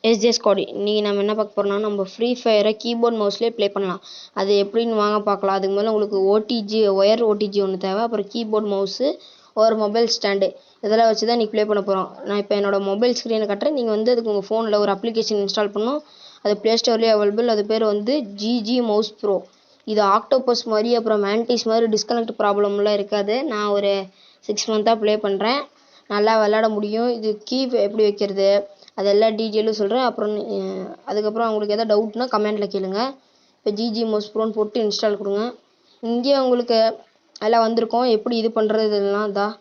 SJ squad இன்றைக்கி நம்ம என்ன பார்க்க போகிறோம்னா நம்ம ஃப்ரீ ஃபயரை கீபோர்ட் மவுஸ்லேயே ப்ளே பண்ணலாம். அது எப்படின்னு வாங்க பார்க்கலாம். அதுக்கு மேலே உங்களுக்கு ஒயர் ஓடிஜி ஒன்று தேவை. அப்புறம் கீபோர்ட் மவுஸு ஒரு மொபைல் ஸ்டாண்டு இதெல்லாம் வச்சு தான் இன்றைக்கி ப்ளே பண்ண போகிறோம். நான் இப்போ என்னோடய மொபைல் ஸ்க்ரீனை கட்டுறேன். நீங்கள் வந்து அதுக்கு உங்கள் ஃபோனில் ஒரு அப்ளிகேஷன் இன்ஸ்டால் பண்ணணும். அது ப்ளே ஸ்டோர்லேயே அவைலபிள். அது பேர் வந்து ஜிஜி மவுஸ் ப்ரோ. இது ஆக்டோபஸ் மாதிரி அப்புறம் மேண்டிஸ் மாதிரி டிஸ்கனெக்ட் ப்ராப்ளம்லாம் இருக்காது. நான் ஒரு 6 மந்த்தாக ப்ளே பண்ணுறேன். நல்லா விளாட முடியும். இது கீ எப்படி வைக்கிறது அது எல்லா டீட்டெயிலும் சொல்கிறேன். அப்புறம் அதுக்கப்புறம் உங்களுக்கு எதாவது டவுட்னா கமெண்ட்டில் கேளுங்க. இப்போ ஜிஜி மவுஸ் ப்ரோன்னு போட்டு இன்ஸ்டால் கொடுங்க. இங்கே உங்களுக்கு எல்லாம் வந்திருக்கும். எப்படி இது பண்ணுறது இதெல்லாம் தான்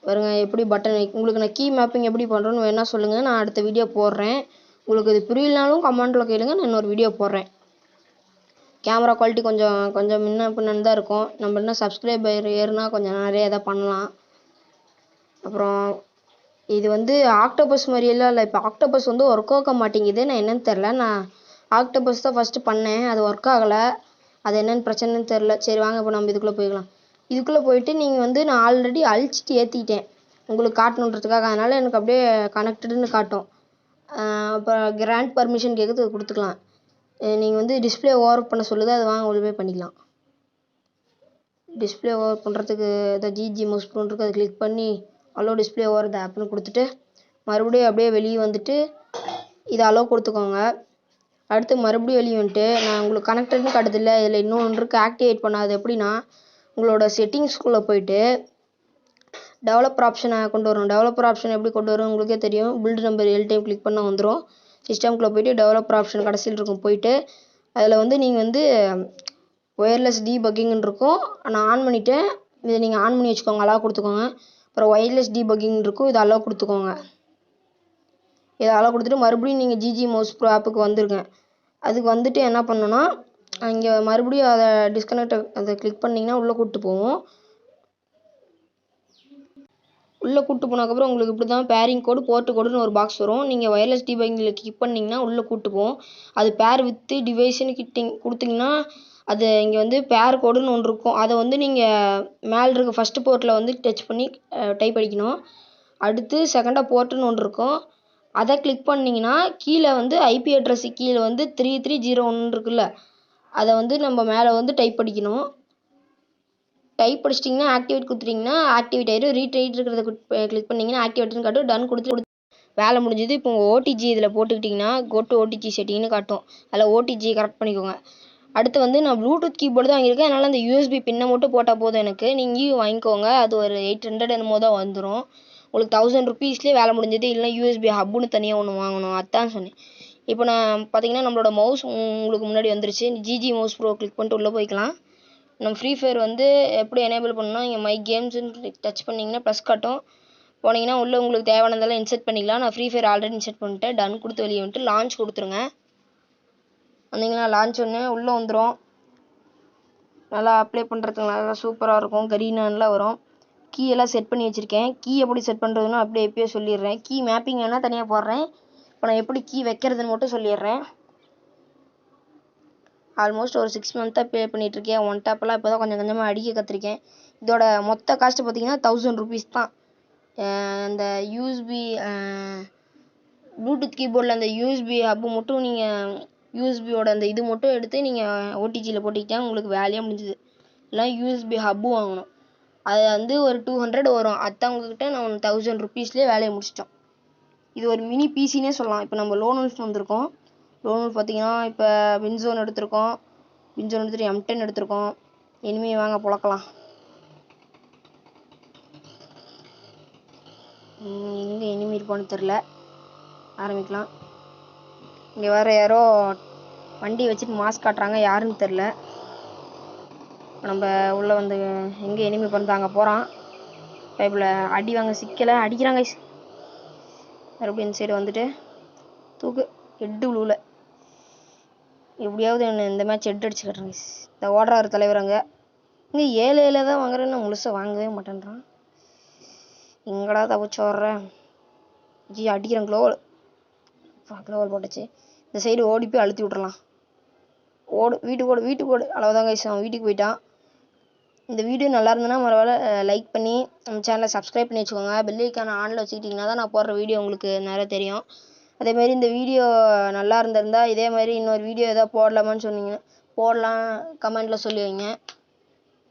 பாருங்க. எப்படி பட்டன் உங்களுக்கு நான் கீ மேப்பிங் எப்படி பண்ணுறோன்னு வேணால் சொல்லுங்கள். நான் அடுத்த வீடியோ போடுறேன். உங்களுக்கு இது புரியலனாலும் கமெண்ட்டில் கேளுங்க. நான் இன்னொரு வீடியோ போடுறேன். கேமரா குவாலிட்டி கொஞ்சம் முன்ன பின்னன்னு தான் இருக்கும். நம்ம இன்னும் சப்ஸ்கிரைபர் ஏறுனா கொஞ்சம் நிறைய எதாவது பண்ணலாம். அப்புறம் இது வந்து ஆக்டோபஸ் மாதிரியெல்லாம் இல்லை. இப்போ ஆக்டோபஸ் வந்து ஒர்க் ஆக மாட்டேங்குது. நான் என்னன்னு தெரில. நான் ஆக்டோபஸ் தான் ஃபஸ்ட்டு பண்ணேன். அது ஒர்க் ஆகலை. அது என்னென்னு பிரச்சனைன்னு தெரில. சரி வாங்க இப்போ நம்ம இதுக்குள்ளே போய்க்கலாம். இதுக்குள்ளே போயிட்டு நீங்கள் வந்து நான் ஆல்ரெடி அழிச்சிட்டு ஏற்றிட்டேன் உங்களுக்கு காட்டணுன்றதுக்காக. அதனால் எனக்கு அப்படியே கனெக்டடுன்னு காட்டும். அப்புறம் கிராண்ட் பர்மிஷன் கேட்குறது கொடுத்துக்கலாம். நீங்கள் வந்து டிஸ்பிளே ஓவர் பண்ண சொல்லுது. அது வாங்க உள்ளே போய் பண்ணிக்கலாம். டிஸ்பிளே ஓவர் பண்ணுறதுக்கு இதை ஜிஜி மவுஸ் ப்ரோன்னு இருக்குது. அதை கிளிக் பண்ணி அலோ டிஸ்பிளே ஓவர் த ஆப்னு கொடுத்துட்டு மறுபடியும் அப்படியே வெளியே வந்துட்டு இதை அலோ கொடுத்துக்கோங்க. அடுத்து மறுபடியும் வெளியே வந்துட்டு நான் உங்களுக்கு கனெக்டட்னு காட்டுதில்லை. இதில் இன்னொன்று இருக்குது ஆக்டிவேட் பண்ணாது. எப்படின்னா உங்களோட செட்டிங்ஸ்குள்ளே போயிட்டு டெவலப்பர் ஆப்ஷனை கொண்டு வரும். டெவலப்பர் ஆப்ஷன் எப்படி கொண்டு வரும் உங்களுக்கே தெரியும். பில்டு நம்பர் எல் டைம் கிளிக் பண்ண வந்துடும். சிஸ்டம்குள்ளே போயிட்டு டெவலப்பர் ஆப்ஷன் கடைசியில் இருக்கும். போயிட்டு அதில் வந்து நீங்கள் வந்து ஒயர்லெஸ் டீபக்கிங்னு இருக்கும். நான் ஆன் பண்ணிவிட்டேன். இதை நீங்கள் ஆன் பண்ணி வச்சுக்கோங்க. அலோவ் கொடுத்துக்கோங்க. அப்புறம் ஒயர்லெஸ் டீபக்கிங் இருக்கும். இதை அலோவ் கொடுத்துக்கோங்க. இதை அலோவ் கொடுத்துட்டு மறுபடியும் நீங்கள் ஜிஜி மவுஸ் ப்ரோ ஆப்புக்கு வந்துருங்க. அதுக்கு வந்துட்டு என்ன பண்ணணும்னா இங்கே மறுபடியும் அதை அதை கிளிக் பண்ணிங்கன்னா உள்ளே கூப்பிட்டு போவோம். உள்ளே கூப்பிட்டு போனதுக்கப்புறம் உங்களுக்கு இப்படி தான் பேரிங் கோடு போர்ட்டு கோடுன்னு ஒரு பாக்ஸ் வரும். நீங்கள் ஒயர்லெஸ் டீபக்கிங்கில் கிளிக் பண்ணிங்கன்னா உள்ளே கூப்பிட்டு போவோம். அது பேர் வித்து டிவைஸ்ன்னு கொடுத்தீங்கன்னா அது இங்கே வந்து பேர் கோடுன்னு ஒன்று இருக்கும். அதை வந்து நீங்கள் மேலே இருக்க ஃபஸ்ட்டு போர்ட்டில் வந்து டச் பண்ணி டைப் அடிக்கணும். அடுத்து செகண்டாக போர்ட்டுன்னு ஒன்று இருக்கும். அதை கிளிக் பண்ணிங்கன்னா கீழே வந்து ஐபி அட்ரஸு கீழே வந்து 3301 இருக்குல்ல, அதை வந்து நம்ம மேலே வந்து டைப் அடிக்கணும். டைப் அடிச்சிட்டிங்கன்னா ஆக்டிவேட் கொடுத்துட்டிங்கன்னா ஆக்டிவேட் ஆகிடும். ரீட்ரைட் இருக்கிறத கிளிக் பண்ணிங்கன்னா ஆக்டிவேட்னு காட்டும். டன் கொடுத்து வேலை முடிஞ்சது. இப்போ உங்கள் ஓடிஜி இதில் போட்டுக்கிட்டிங்கன்னா கோ டு ஓடிஜி செட்டிங்னு காட்டும். அதில் ஓடிஜி கரெக்ட் பண்ணிக்கோங்க. அடுத்து வந்து நான் ப்ளூடூத் கீபோர்டு தான் வாங்கியிருக்கேன். அதனால் அந்த யூஎஸ்பி பின்னை மட்டும் போட்டால் போதும் எனக்கு. நீங்களும் வாங்கிக்கோங்க. அது ஒரு 800 என்னமோ தான் வந்துடும். உங்களுக்கு 1000 ருபீஸ்லேயே வேலை முடிஞ்சது. இல்லைனா யூஎஸ்பி ஹப்புன்னு தனியாக ஒன்று வாங்கணும். அதான் சொன்னேன். இப்போ நான் பார்த்தீங்கன்னா நம்மளோட மவுஸ் உங்களுக்கு முன்னாடி வந்துருச்சு. ஜிஜி மவுஸ் ப்ரோ கிளிக் பண்ணிட்டு உள்ளே போய்க்கலாம். நம்ம ஃப்ரீ ஃபயர் வந்து எப்படி எனேபிள் பண்ணணும்னா இங்கே மை கேம்ஸ்ன்னு டச் பண்ணிங்கன்னா ப்ளஸ் காட்டும். போனீங்கன்னா உள்ளே உங்களுக்கு தேவையானதெல்லாம் இன்செர்ட் பண்ணிக்கலாம். நான் ஃப்ரீ ஃபயர் ஆல்ரெடி இன்செர்ட் பண்ணிட்டேன். டன் கொடுத்து வெளியே வந்துட்டு லான்ச் கொடுத்துருங்க. வந்தீங்கன்னா லான்ச் ஒன்று உள்ளே வந்துடும். நல்லா அப்ளை பண்ணுறதுக்கு நல்லா சூப்பராக இருக்கும். கரீனான்லாம் வரும். கீ எல்லாம் செட் பண்ணி வச்சுருக்கேன். கீ எப்படி செட் பண்ணுறதுன்னு அப்படியே எப்பயே சொல்லிடுறேன். கீ மேப்பிங் வேணால் தனியாக போடுறேன். இப்போ நான் எப்படி கீ வைக்கிறதுன்னு மட்டும் சொல்லிடுறேன். ஆல்மோஸ்ட் ஒரு 6 மந்த்தாக ப்ளே பண்ணிகிட்ருக்கேன். ஒன் டாப்பெல்லாம் இப்போ தான் கொஞ்சம் கொஞ்சமாக அடிக்க கற்றுருக்கேன். இதோட மொத்த காஸ்ட்டு பார்த்தீங்கன்னா 1000 ருபீஸ் தான். அந்த யூஎஸ்பி ப்ளூடூத் கீபோர்டில் அந்த யூஎஸ்பி ஹப்பு மட்டும் நீங்கள் யூஎஸ்பியோட அந்த இது மட்டும் எடுத்து நீங்கள் ஓடிஜியில் போட்டிக்கிட்டா உங்களுக்கு வேலையாக முடிஞ்சுது. இல்லை யூஎஸ்பி ஹப்பு வாங்கணும். அது வந்து ஒரு 200 வரும். அதான் உங்ககிட்ட நான் 1000 ருபீஸ்லேயே வேலையை முடிச்சிட்டோம். இது ஒரு மினி பிசினே சொல்லலாம். இப்போ நம்ம லோன் உல்ஃப் வந்திருக்கோம். லோன் உல்ஃப் பார்த்தீங்கன்னா இப்போ வின்சோன் எடுத்திருக்கோம். வின்சோன் எடுத்துகிட்டு M10 எடுத்திருக்கோம். இனிமே வாங்க புழக்கலாம். எங்கே இனிமே இருப்பான்னு தெரில. ஆரம்பிக்கலாம். இங்கே வேறு யாரோ வண்டி வச்சுட்டு மாஸ்க் காட்டுறாங்க. யாருன்னு தெரில. நம்ம உள்ளே வந்து எங்கே எனிமி பண்ணி அங்கே போகிறான். பைப்பில் அடி வாங்க சிக்கலை அடிக்கிறாங்க. மறுபடியும் இந்த சைடு வந்துட்டு தூக்கு ஹெட்டு விழுவில். எப்படியாவது இந்த மேட்ச் ஹெட் அடிச்சு கட்டுறேங்க. இந்த ஓடுறாரு தலைவர் அங்கே. இங்கே 7 தான் வாங்குறேன்னு முழுசாக வாங்கவே மாட்டேன்றான். எங்கடா தப்பிச்சு ஓடுறேன். ஜி அடிக்கிறேன். க்ளோவல் போட்டுச்சு. இந்த சைடு ஓடி போய் அழுத்தி விட்றலாம். வீட்டுக்கு ஓடு அவ்வளோதான் கைஸ். அவன் வீட்டுக்கு போயிட்டான். இந்த வீடியோ நல்லா இருந்ததுன்னா மறுவேளை லைக் பண்ணி நம்ம சேனலை சப்ஸ்கிரைப் பண்ணி வச்சுக்கோங்க. பெல் ஐக்கான ஆனில் வச்சுக்கிட்டிங்கன்னா தான் நான் போடுற வீடியோ உங்களுக்கு நிறைய தெரியும். அதேமாரி இந்த வீடியோ நல்லா இருந்திருந்தா இதே மாதிரி இன்னொரு வீடியோ எதாவது போடலாமான்னு சொன்னீங்கன்னா போடலாம், கமெண்ட்டில் சொல்லி வைங்க.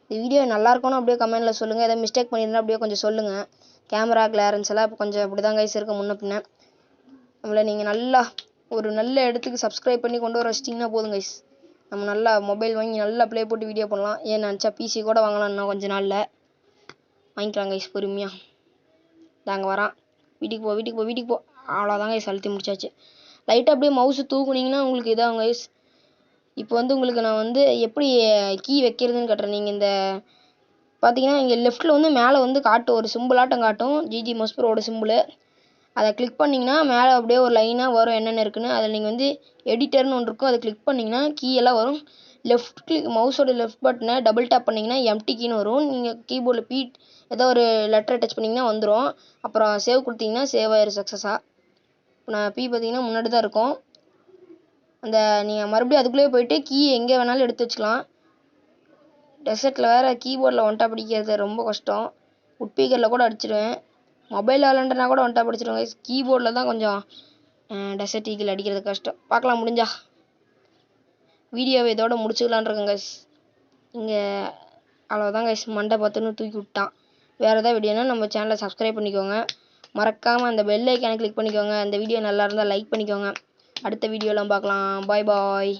இந்த வீடியோ நல்லா இருக்கணும் அப்படியே கமெண்ட்டில் சொல்லுங்கள். எதாவது மிஸ்டேக் பண்ணியிருந்தா அப்படியே கொஞ்சம் சொல்லுங்கள். கேமரா கிளியரன்ஸ் எல்லாம் இப்போ கொஞ்சம் அப்படி தான் கைஸ் இருக்கும் முன்ன பின்ன. நம்மளை நீங்கள் நல்லா ஒரு நல்ல இடத்துக்கு சப்ஸ்கிரைப் பண்ணி கொண்டு வர வச்சிட்டிங்கன்னா போதும் கைஸ். நம்ம நல்லா மொபைல் வாங்கி நல்லா ப்ளே போட்டு வீடியோ பண்ணலாம். ஏன் நினச்சா பிசி கூட வாங்கலாம் இன்னும் கொஞ்ச நாளில். வாங்கிக்கலாம் கைஸ் பொறுமையாக. தாங்க வரான். வீட்டுக்கு போ. அவ்வளோதாங்க கைஸ், அழுத்தி முடிச்சாச்சு. லைட்டாக அப்படியே மவுஸு தூக்குனிங்கன்னா உங்களுக்கு இதாகும் கைஸ். இப்போ வந்து உங்களுக்கு நான் வந்து எப்படி கீ வைக்கிறதுன்னு காட்டுறேன். நீங்கள் இந்த பார்த்தீங்கன்னா இங்கே லெஃப்ட்டில் வந்து மேலே வந்து காட்டும், ஒரு சிம்பிளாட்டம் காட்டும், ஜிஜி மஸ்ப்ரோட சிம்பிள். அதை கிளிக் பண்ணிங்கன்னா மேலே அப்படியே ஒரு லைனாக வரும் என்னென்ன இருக்குன்னு. அதில் நீங்கள் வந்து எடிட்டர்னு ஒன்று இருக்கும், அதை கிளிக் பண்ணிங்கன்னா கீ எல்லாம் வரும். லெஃப்ட் கிளிக் மவுஸோட லெஃப்ட் பட்டனை டபுள் டேப் பண்ணிங்கன்னா எம்டி கீன்னு வரும். நீங்கள் கீபோர்டில் ஏதோ ஒரு லெட்டரை டச் பண்ணிங்கன்னா வந்துடும். அப்புறம் சேவ் கொடுத்தீங்கன்னா சேவ் ஆயிரும் சக்ஸஸாக. இப்போ நான் பார்த்தீங்கன்னா முன்னாடி தான் இருக்கும். அந்த நீங்கள் மறுபடியும் அதுக்குள்ளேயே போயிட்டு கீ எங்கே வேணாலும் எடுத்து வச்சுக்கலாம். டெசர்ட்டில் வேறு கீபோர்டில் ஒன் டேப் அடிக்கிறது ரொம்ப கஷ்டம். உட்பீக்கரில் கூட அடிச்சிடுவேன். மொபைலில் விளாண்டனா கூட ஒன் டேப் அடிச்சிடுவேன். கீபோர்டில் தான் கொஞ்சம் டெசர்ட் ஈகிள் அடிக்கிறது கஷ்டம். பார்க்கலாம் முடிஞ்சா. வீடியோவை இதோட முடிச்சுக்கலான் இருக்கேன் கைஸ். இங்கே அவ்வளோதான் கைஸ், மண்டை பார்த்துன்னு தூக்கி விட்டான். வேறு ஏதாவது வீடியோனா நம்ம சேனலை சப்ஸ்கிரைப் பண்ணிக்கோங்க. மறக்காமல் அந்த பெல் ஐக்கானை கிளிக் பண்ணிக்கோங்க. அந்த வீடியோ நல்லா இருந்தால் லைக் பண்ணிக்கோங்க. அடுத்த வீடியோலாம் பார்க்கலாம். பாய் பாய்.